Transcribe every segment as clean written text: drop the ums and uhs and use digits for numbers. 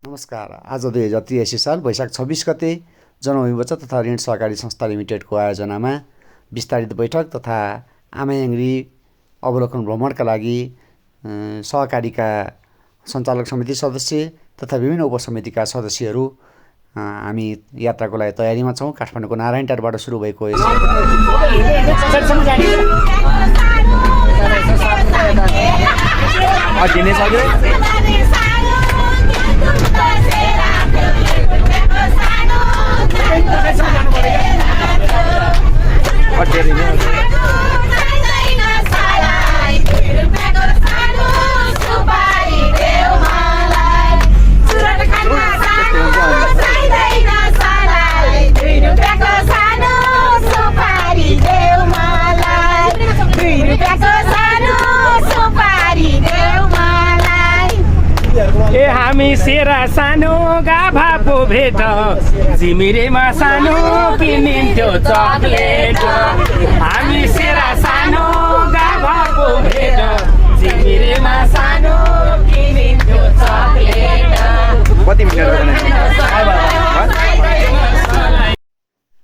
नमस्कार। आज 2083 साल वैशाख 26 गते जनभूमि बचत तथा ऋण सहकारी संस्था लिमिटेडको आयोजनामा विस्तारित बैठक तथा आमायाङ्ग्री अवलोकन भ्रमणका लागि सहकारीका सञ्चालक समिति सदस्य तथा विभिन्न उपसमितिका सदस्यहरू हामी यात्राको लागि तयारीमा छौँ। काठमाडौँको नारायणटारबाट सुरु भएको यस ए हामी सेरा सानो गाभा पो भेट झिमिरेमा सानो किनिन्थ्यो चकलेट। हामी सेरा सानो गाभा पो भेट झिमिरेमा सानो किनिन्थ्यो चकलेट।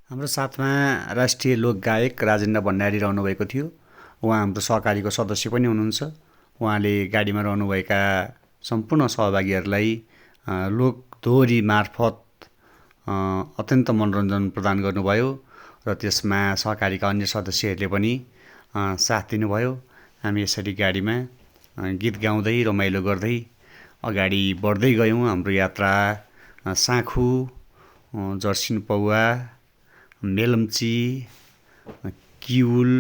हाम्रो साथमा राष्ट्रिय लोक गायक राजेन्द्र भण्डारी रहनुभएको थियो। उहाँ हाम्रो सहकारीको सदस्य पनि हुनुहुन्छ। उहाँले गाडीमा रहनुभएका सम्पूर्ण सहभागीहरूलाई लोकदोहोरी मार्फत अत्यन्त मनोरञ्जन प्रदान गर्नुभयो र त्यसमा सहकारीका अन्य सदस्यहरूले पनि साथ दिनुभयो। हामी यसरी गाडीमा गीत गाउँदै रमाइलो गर्दै अगाडि बढ्दै गयौँ। हाम्रो यात्रा साँखु, जर्सिन पौवा, मेलम्ची, किउल,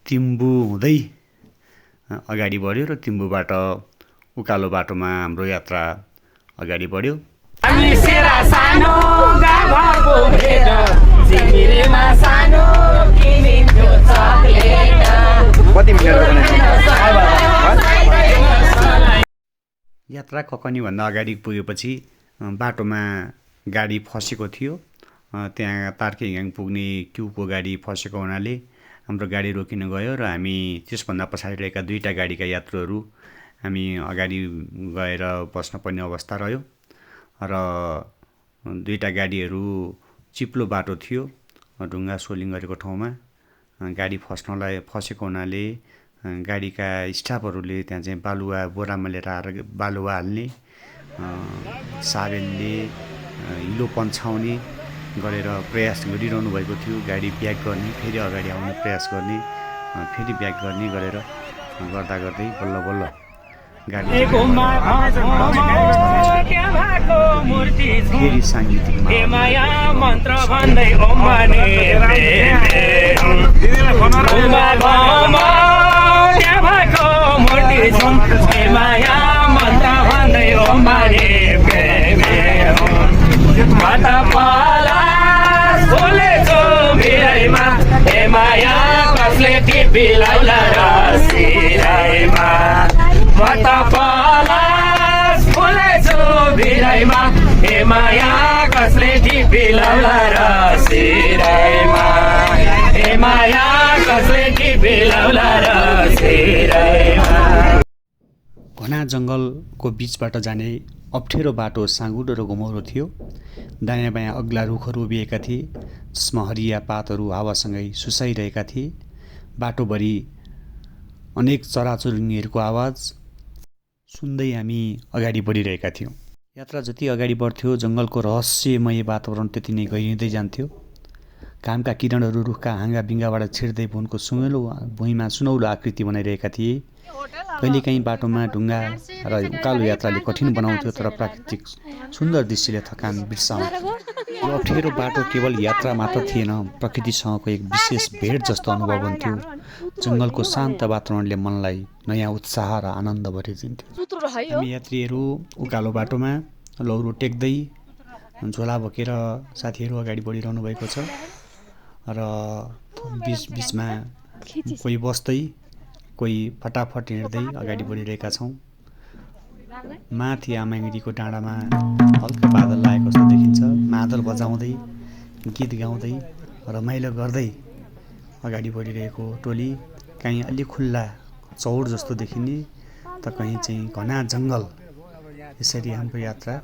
तिम्बु हुँदै अगाडि बढ्यो र तिम्बुबाट उकालो बाटोमा हाम्रो यात्रा अगाडि बढ्यो। हामी सेरा सानो गाभा पो भेट झिमिरेमा सानो किनिन्थ्यो चकलेट। यात्रा ककनीभन्दा अगाडि पुगेपछि बाटोमा गाडी फसेको थियो। त्यहाँ तार्केहिङ पुग्ने क्युको गाडी फसेको हुनाले हाम्रो गाडी रोकिन गयो र हामी त्यसभन्दा पछाडि रहेका दुईवटा गाडीका यात्रुहरू हामी अगाडि गएर बस्नुपर्ने अवस्था रह्यो र दुईवटा गाडीहरू चिप्लो बाटो थियो। ढुङ्गा सोलिङ गरेको ठाउँमा गाडी फसेको हुनाले गाडीका स्टाफहरूले त्यहाँ चाहिँ बालुवा बोरामा लिएर आएर बालुवा हाल्ने, साबेनले हिलो पन्छाउने गरेर प्रयास गरिरहनु भएको थियो। गाडी ब्याक गर्ने, फेरि अगाडि आउने प्रयास गर्ने, फेरि ब्याक गर्ने गरेर गर्दै बल्ल बल्ल गाडी फेरि साङ्गीतिक मन्त्र भन्दै कसले टिपी लाउला रसिराइमा भिराइमा हे माया कसले टिपी लाउला रसिराइमा हे माया कसले टिपी लाउला रसिराइमा। घना जङ्गलको बिचबाट जाने अप्ठ्यारो बाटो साँगुरो र घुमौरो थियो। दायाँ बायाँ अग्ला रुखहरू उभिएका थिए जसमा हरिया पातहरू हावासँगै सुसाइरहेका थिए। बाटोभरि अनेक चराचुरुङ्गीहरूको आवाज सुन्दै हामी अगाडि बढिरहेका थियौँ। यात्रा जति अगाडि बढ्थ्यो जङ्गलको रहस्यमय वातावरण त्यति नै गहिरिँदै जान्थ्यो। घामका किरणहरू रुखका हाँगा बिङ्गाबाट छिर्दै भुइँको भुइँमा सुनौलो आकृति बनाइरहेका थिए। कहिलेकाहीँ बाटोमा ढुङ्गा र उकालो यात्राले कठिन बनाउँथ्यो, तर प्राकृतिक सुन्दर दृश्यले थकान बिर्साउँथ्यो। यो अप्ठ्यारो बाटो केवल यात्रा मात्र थिएन, प्रकृतिसँगको एक विशेष भेट जस्तो अनुभव हुन्थ्यो। जङ्गलको शान्त वातावरणले मनलाई नयाँ उत्साह र आनन्द भरिदिन्थ्यो। हामी यात्रीहरू उकालो बाटोमा लौरो टेक्दै झोला बोकेर साथीहरू अगाडि बढिरहनु भएको छ र बिचमा कोही बस्दै कोही फटाफट हिँड्दै अगाडि बढिरहेका छौँ। माथि आमायाङ्ग्रीको डाँडामा हल्का बादल लागेको जस्तो देखिन्छ। मादल बजाउँदै गीत गाउँदै रमाइलो गर्दै अगाडि बढिरहेको टोली कहीँ अलि खुल्ला चौड जस्तो देखिने त कहीँ चाहिँ घना जङ्गल। यसरी हाम्रो यात्रा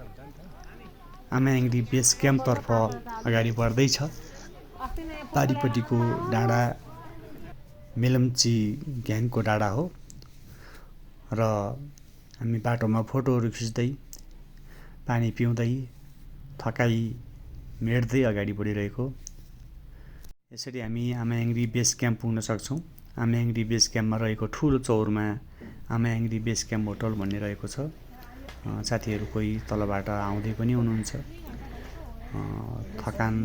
आमायाङ्ग्री बेस क्याम्पतर्फ अगाडि बढ्दैछ। पारिपट्टिको डाँडा मेलम्ची ग्याङको डाँडा हो र हामी बाटोमा फोटोहरू खिच्दै पानी पिउँदै थकाइ मेट्दै अगाडि बढिरहेको। यसरी हामी आमायाङ्ग्री बेस क्याम्प पुग्न सक्छौँ। आमायाङ्ग्री बेस क्याम्पमा रहेको ठुलो चौरमा आमायाङ्ग्री बेस क्याम्प होटल भन्ने रहेको छ। साथीहरू कोही तलबाट आउँदै पनि हुनुहुन्छ। थकान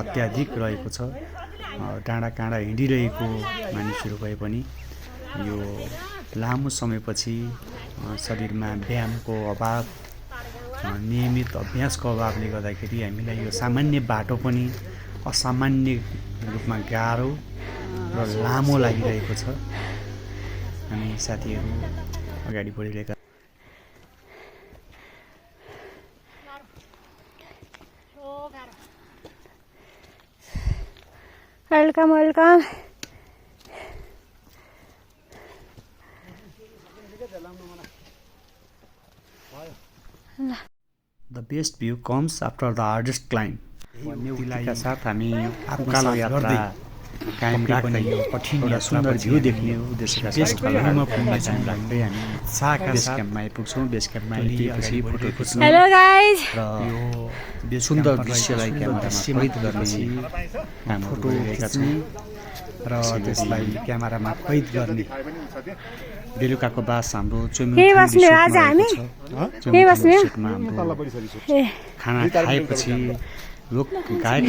अत्याधिक रहेको छ। डाँडा काँडा हिँडिरहेको मानिसहरू भए पनि यो लामो समयपछि शरीरमा व्यायामको अभाव, नियमित अभ्यासको अभावले गर्दाखेरि हामीलाई यो सामान्य बाटो पनि असामान्य रूपमा गाह्रो र लामो लागिरहेको छ। हामी साथीहरू अगाडि बढिरहेका। Welcome welcome. The best view comes after the hardest climb। का साथ हामी उकालो यात्रा कायम राख्दै कठिन र सुन्दर भ्यू देख्ने उद्देश्यका साथ पुग्न टाइम लाग्दै हामी बेस क्याम्पमा आइपुग्छौँ। बेस क्याम्पमा आइपुगेपछि फोटो खिच्ने हेलो गाइज र सुन्दर दृश्यलाई क्यामेरामा कैद गर्ने कामहरू गरिरहेका छौँ र त्यसलाई क्यामेरामा कैद गर्ने बेलुकाको बास हाम्रो खाना खाएपछि लोक गायक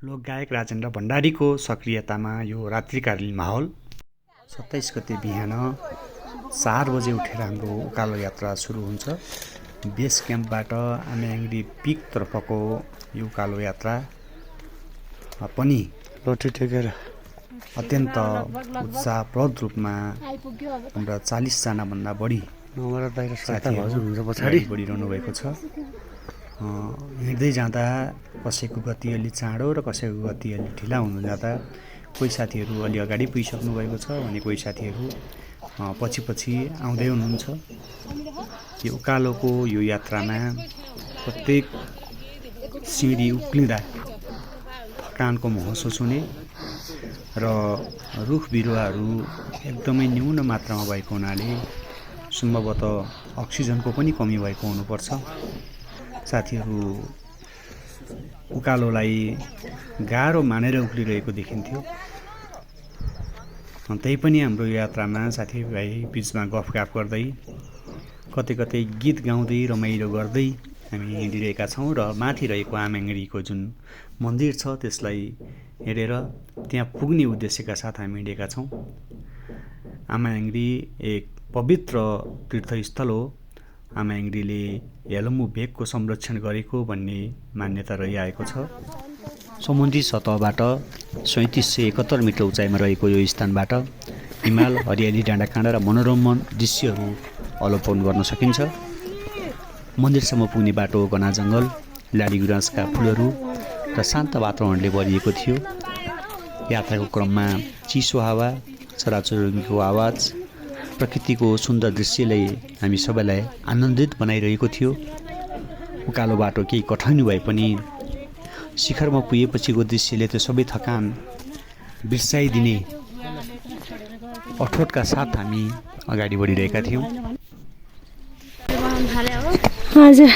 लोकगायक राजेन्द्र भण्डारीको सक्रियतामा यो रात्रिकालीन माहौल। 27 गते बिहान 4 बजे उठेर हाम्रो उकालो यात्रा सुरु हुन्छ। बेस क्याम्पबाट आमायाङ्ग्री पिकतर्फको यो उकालो यात्रा पनि अत्यन्त उत्साहप्रद रूपमा हाम्रा 40 जनाभन्दा बढी बढिरहनु भएको छ। हिँड्दै जाँदा कसैको गति अलि चाँडो र कसैको गति अलि ढिला हुनु जाँदा कोही साथीहरू अलि अगाडि पुगिसक्नु भएको छ भने कोही साथीहरू पछि पछि आउँदै हुनुहुन्छ। यो उकालोको यो यात्रामा प्रत्येक सिँढी उक्लिँदा थकानको महसुस हुने र रुख बिरुवाहरू एकदमै न्यून मात्रामा भएको हुनाले सम्भवतः अक्सिजनको पनि कमी भएको हुनुपर्छ। साथीहरू उकालोलाई गाह्रो मानेर उक्लिरहेको देखिन्थ्यो। त्यही पनि हाम्रो यात्रामा साथीभाइ बिचमा गफगाफ गर्दै कतै कतै गीत गाउँदै रमाइलो गर्दै हामी हिँडिरहेका छौँ र माथि रहेको आमाङडीको जुन मन्दिर छ त्यसलाई हेरेर त्यहाँ पुग्ने उद्देश्यका साथ हामी हिँडेका छौँ। आमाङडी एक पवित्र तीर्थस्थल हो। आमाङडीले हेलम्बु भेगको संरक्षण गरेको भन्ने मान्यता रहिआएको छ। समुद्री सतहबाट 3771 मिटर उचाइमा रहेको यो स्थानबाट हिमाल, हरियाली, डाँडाकाँडा र मनोरम दृश्यहरू अवलोकन गर्न सकिन्छ। मन्दिरसम्म पुग्ने बाटो घना जङ्गल, लाडी गुराँसका फुलहरू र शान्त वातावरणले भरिएको थियो। यात्राको क्रममा चिसो हावा, चराचुरुङ्गीको आवाज, प्रकृतिको सुन्दर दृश्यले हामी सबैलाई आनन्दित बनाइरहेको थियो। उकालो बाटो केही कठिन भए पनि शिखरमा पुगेपछिको दृश्यले त्यो सबै थकान बिर्साइदिने अठोटका साथ हामी अगाडि बढिरहेका थियौँ। हजुर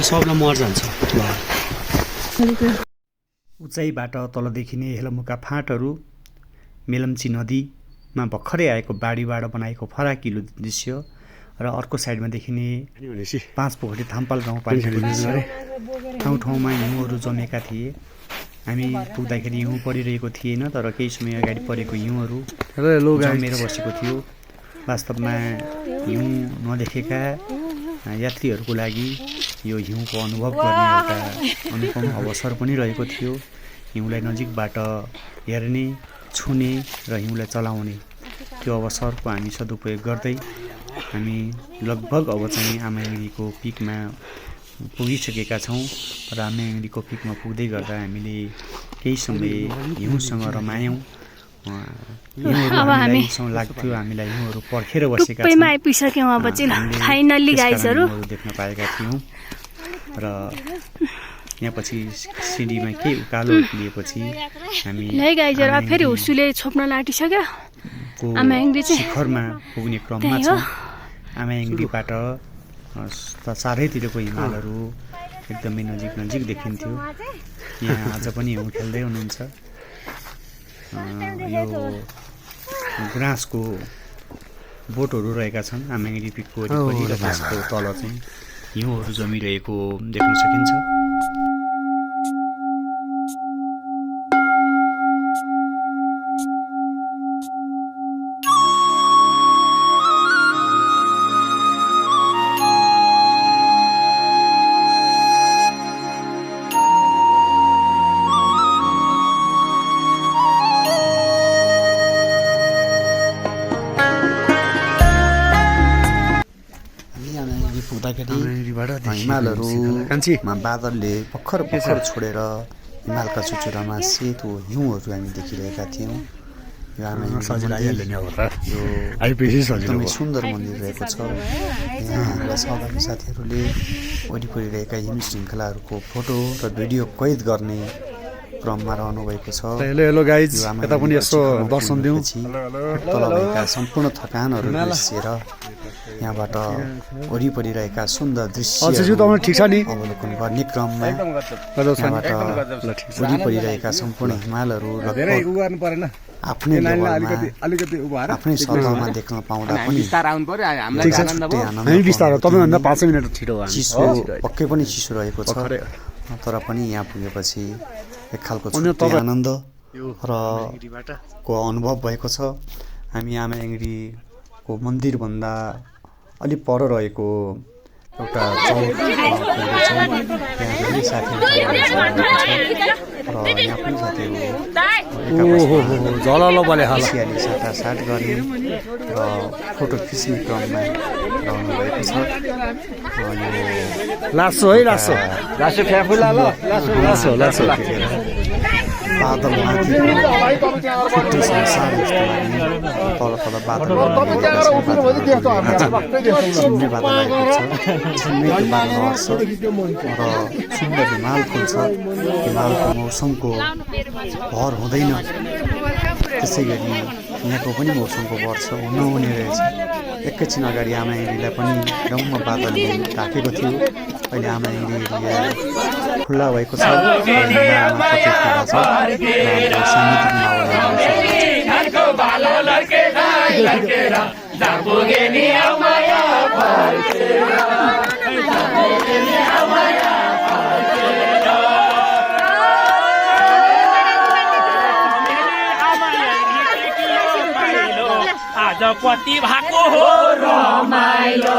सबलाई मर जान्छ। उचाइबाट तल देखिने हेलम्बुका फाँटहरू, मेलम्ची नदीमा भर्खरै आएको बाढीबाट बनाएको फराकिलो दृश्य र अर्को साइडमा देखिने 5 पोखरी थाम्पाल गाउँपालिकाको दृश्य। ठाउँ ठाउँमा हिउँहरू जमेका थिए। हामी पुग्दाखेरि हिउँ परिरहेको थिएन, तर केही समय अगाडि परेको हिउँहरू जमेर बसेको थियो। वास्तवमा हिउँ नदेखेका यात्रीहरूको लागि यो हिउँको अनुभव गर्ने एउटा अनुपम अवसर पनि रहेको थियो। हिउँलाई नजिकबाट हेर्ने, छुने र हिउँलाई चलाउने त्यो अवसरको हामी सदुपयोग गर्दै हामी लगभग अब चाहिँ आमाङडीको पिकमा पुगिसकेका छौँ। र आमाङडीको पिकमा पुग्दै गर्दा हामीले केही समय हिउँसँग रमायौँ। हिउँहरू लाग्थ्यो, हामीलाई हिउँहरू पर्खेर बसेका आइपुगिसक्यौँ अब चाहिँ फाइनल्ली गाइजहरू देख्न पाएका थियौँ। र यहाँ पछि सिडीमा केही उकालो उक्लिएपछि हामी फेरि हुसुले छोप्न लाटिसक्यो। आमाङडी चाहिँ शिखरमा पुग्ने क्रममा छौँ। आमाङडीबाट चारैतिरको हिमालहरू एकदमै नजिक नजिक देखिन्थ्यो। यहाँ आज पनि हिउँ खेल्दै हुनुहुन्छ। यो गुराँसको बोटहरू रहेका छन् आमाङडी पिकको वरिपरि र त्यसको तल चाहिँ हिउँहरू जमिरहेको देख्न सकिन्छ। हिमालहरूमा बादलले भर्खर छोडेर हिमालका चुचुरामा सेतो हिउँहरू हामी देखिरहेका थियौँ। यो एकदमै सुन्दर मन्दिर रहेको छ। यहाँ हाम्रा सहभागी साथीहरूले वरिपरि रहेका हिम श्रृङ्खलाहरूको फोटो र भिडियो कैद गर्ने क्रममा रहनु भएको छ। यता पनि यसो दर्शन दिउँ। तल भएका सम्पूर्ण थकानहरू बिर्सिएर यहाँबाट वरिपरि रहेका सुन्दर दृश्य ठिक छ नि अवलोकन गर्ने क्रममा यहाँबाट वरिपरि रहेका सम्पूर्ण हिमालहरू आफ्नै आफ्नै सतहमा देख्न पाउँदा पनि चिसो पक्कै पनि चिसो रहेको छ। तर पनि यहाँ पुगेपछि एक खालको छुट्टै आनन्द र को अनुभव भएको छ। हामी आमाङडीको मन्दिरभन्दा अलि पर रहेको एउटा चौक पुग्दैछौँ। त्यहाँ धेरै साथीहरू र यहाँ पनि साथीहरू साटासाट गऱ्यौँ र फोटो खिच्ने क्रममा रहनु भएको छ। लासो है लासो लासो फ्याफुला ल लासो लासो लासो बादलमाथि छुट्टै संसार जस्तो लाग्ने तल तल बादल छिन्ने बादल आएको छ। छिन्ने त्यो बादल आउँछ र सुन्दर हिमाल फुल्छ। हिमालको मौसमको भर हुँदैन, त्यसै गरी यहाँको पनि मौसमको भर छ हुने रहेछ। एकैछिन अगाडि आमाइलीलाई पनि डम्म बादलले ढाकेको थियो, अहिले आमाइली एरिया खुल्ला भएको छ। आज कति भएको हो रमाइलो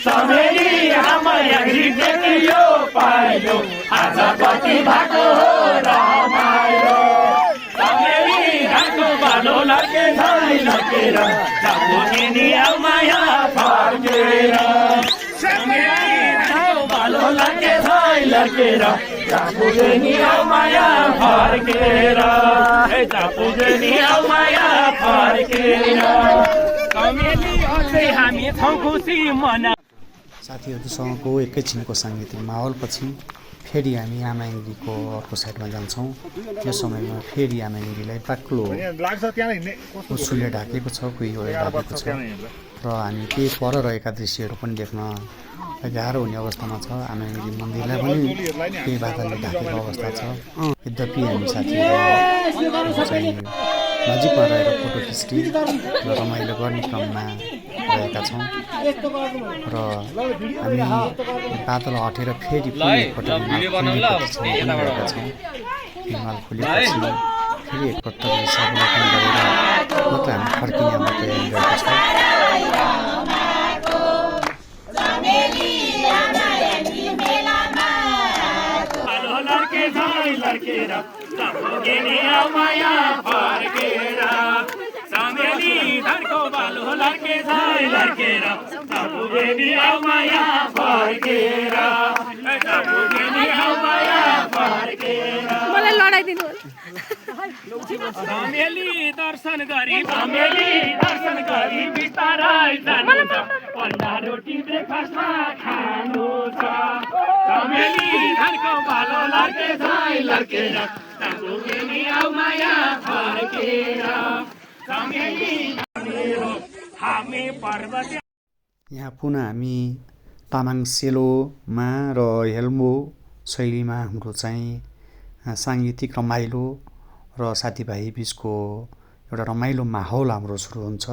समेली आमाया देखियो पाइलो। आज कति भएको हो रमाइलो समेली घरको बालो लड्के धाइ लड्केर जाबुगे नि आमाया फर्केर। समेली घरको बालो लड्के धाइ लड्केर जाबुगे नि आमाया फर्केर। जाबुगे नि आमाया फर्केर। कमेली अझै हामी छौँ खुसी मना। साथीहरूसँगको एकैछिनको साङ्गीतिक माहौलपछि फेरि हामी आमाइलीको अर्को साइडमा जान्छौँ। त्यो समयमा फेरि आमाइलीलाई बाक्लो उसुले ढाकेको छ, कोही ढाकेको छ र हामी त्यही पर रहेका दृश्यहरू पनि देख्न गाह्रो हुने अवस्थामा छ। आमाइली मन्दिरलाई पनि केही बादलले ढाकेको अवस्था छ। यद्यपि हामी साथीहरू चाहिँ नजिकमा रहेर फोटो खिच्ने र रमाइलो गर्ने क्रममा रहेका छौँ र हामी बादल हटेर फेरि एकपल्ट रहेका छौँ। हिमाल खुलेपछि फेरि एकपल्ट हिसाबवलोकन गरेर मात्र हामी फर्किने हाम्रो तयारी गरेका छौँ। समेली धरको बालो लड्के धाइ लड्केर जाबुगे नि आमाया फर्केर। जाबुगे नि आमाया फर्केर। मलाई लडाइदिनु होला। समेली दर्शन गरी बिस्तारै जानु छ, पन्डा रोटी ब्रेकफास्टमा खानु छ। समेली धरको बालो लड्के धाइ लड्केर जाबुगे नि आमाया फर्केर। यहाँ पुनः हामी तामाङ सेलोमा र हेल्मो शैलीमा हाम्रो चाहिँ साङ्गीतिक रमाइलो र साथीभाइ बिचको एउटा रमाइलो माहौल हाम्रो सुरु हुन्छ।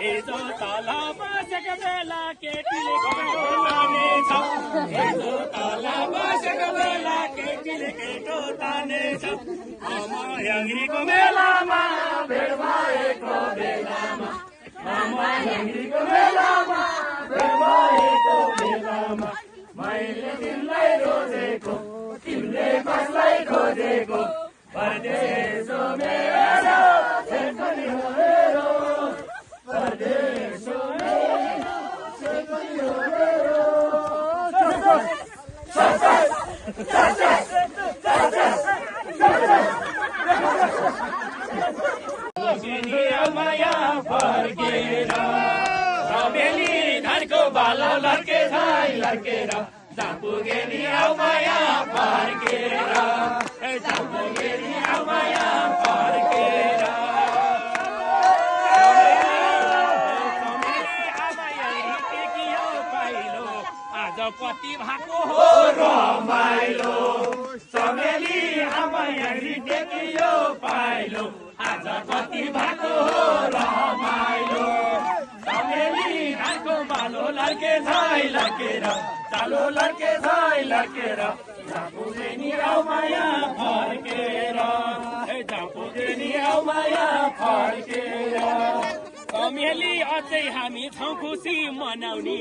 हिजो तल बसेको बेला केटीले केटो तानेछ, हिजो तल बसेको बेला केटीले केटो तानेछ। याङ्ग्रीको मेलामा भेट भएको बेलामा, याङ्ग्रीको मेलामा भेट भएको बेलामा मैले तिमीलाई रोजेको, तिमीले कसलाई खोजेको। परदेशो मेरो सेकनी हो मेरो, परदेशो मेरो सेकनी हो मेरो। माया फर्केर समेली धरको बालो लड्के धाइ लड्केर जापुगे नि माया फर्केर। जापुगे नि माया फर्केर। आज कति भएको हो रमाइलो समेली आमाया देखियो पाइलो। आज कति भएको हो रमाइलो चमेली धानको बालो लड्के झाइ लड्केर चालो लड्के झाइ लड्केर जापुजे नि आउ माया फर्केर जापुजे नि आउ माया फर्केर चमेली अझै हामी छौँ खुसी मनाउने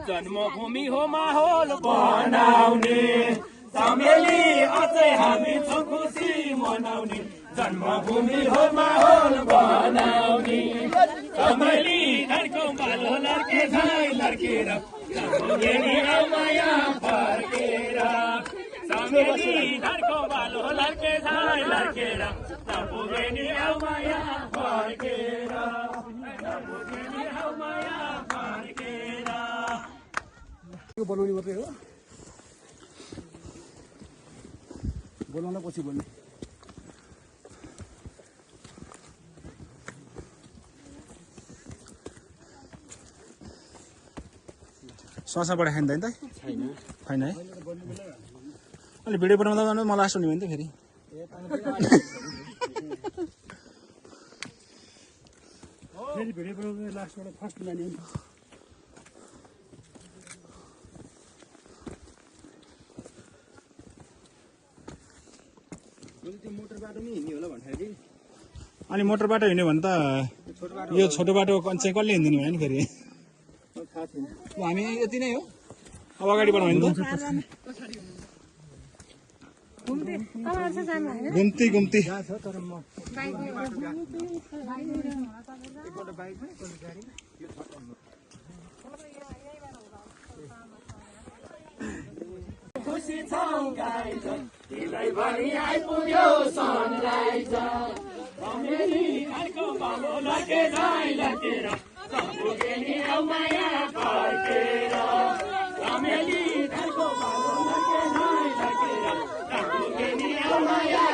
जन्मभूमि हो माहौल बनाउने चमेली अझै हामी छौँ खुसी मनाउने जन्मभूमि हो माहौल बनाउने चमेली धानको बालो लड्के झाइ लड्केर जापुजे नि आउ माया फर्केर चमेली धानको बालो लड्के झाइ लड्केर जापुजे नि आउ माया फर्केर जापुजे नि आउ माया फर्केर यो बोलाउने मात्रै हो बोलाउन पछि बोल्ने ससाबाट खाइँदैन त छैन है अहिले भिडियो बनाउँदा मलाई लास्ट हुने भयो नि त फेरि फेरि भिडियो बनाउँदा लास्टबाट फर्स्ट लाने हो नि अनि मोटर बाटो हिँड्यो भने त यो छोटो बाटो चाहिँ कसले हिँडिदिनु भयो नि फेरि हामी यति नै हो अब अगाडि बढाउँ नि त घुम्ती घुम्ती खुसी छौँ गाइन्छ तिलाई भनी आइपुग्यो सनराइज चमेली धानको बालो लड्के झाइ लड्केर जापुजे नि आउ माया फर्केर चमेली धानको बालो लड्के झाइ लड्केर जापुजे नि आउ माया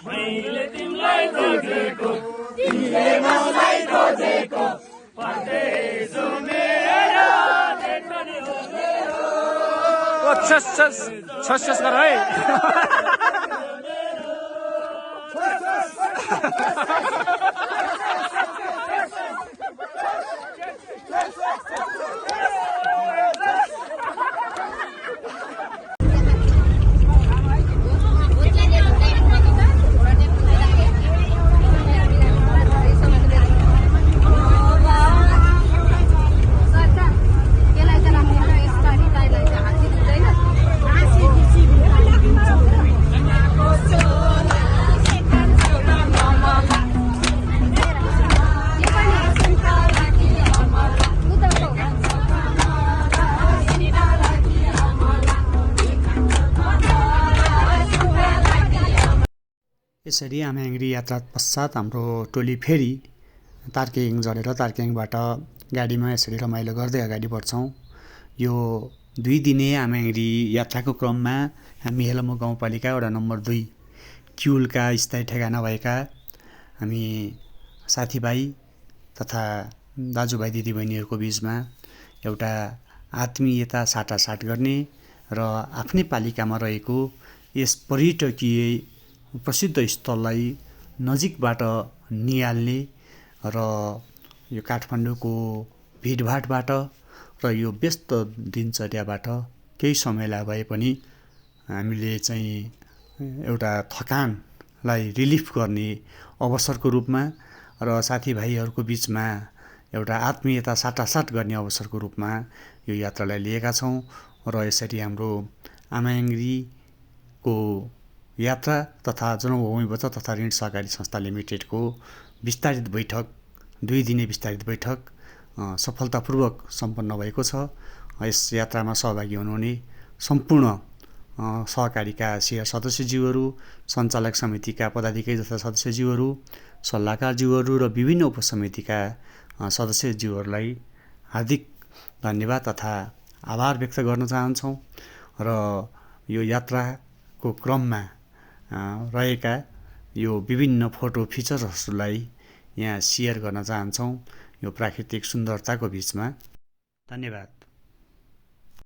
मैले तिमीलाई खोजेको तिमीले मलाई खोजेको परदेशो मेरो देखनी हो मेरो छस गर है यसरी आमायाङ्ग्री यात्रा पश्चात हाम्रो टोली फेरि तार्केङ झरेर तार्केङबाट गाडीमा यसरी रमाइलो गर्दै अगाडि बढ्छौँ। यो 2 दिने आमायाङ्ग्री यात्राको क्रममा हामी हेलमु गाउँपालिका वडा नम्बर 2 क्युलका स्थायी ठेगाना भएका हामी साथीभाइ तथा दाजुभाइ दिदीबहिनीहरूको बिचमा एउटा आत्मीयता साटासाट गर्ने र आफ्नै पालिकामा रहेको यस पर्यटकीय प्रसिद्ध स्थललाई नजिकबाट निहाल्ने र यो काठमाडौँको भिडभाडबाट र यो व्यस्त दिनचर्याबाट केही समयलाई भए पनि हामीले चाहिँ एउटा थकानलाई रिलिफ गर्ने अवसरको रूपमा र साथीभाइहरूको बिचमा एउटा आत्मीयता साटासाट गर्ने अवसरको रूपमा यो यात्रालाई लिएका छौँ र यसरी हाम्रो आमायाङ्ग्रीको यात्रा तथा जन्मभूमि बचत तथा ऋण सहकारी संस्था लिमिटेडको विस्तारित बैठक 2 दिने विस्तारित बैठक सफलतापूर्वक सम्पन्न भएको छ। यस यात्रामा सहभागी हुनुहुने सम्पूर्ण सहकारीका शेयर सदस्यज्यूहरू, सञ्चालक समितिका पदाधिकारी तथा सदस्यज्यूहरू, सल्लाहकारज्यूहरू र विभिन्न उपसमितिका सदस्यज्यूहरूलाई हार्दिक धन्यवाद तथा आभार व्यक्त गर्न चाहन्छौँ र यो यात्राको क्रममा रहेका यो विभिन्न फोटो फिचर्सहरूलाई यहाँ सेयर गर्न चाहन्छौँ यो प्राकृतिक सुन्दरताको बिचमा। धन्यवाद।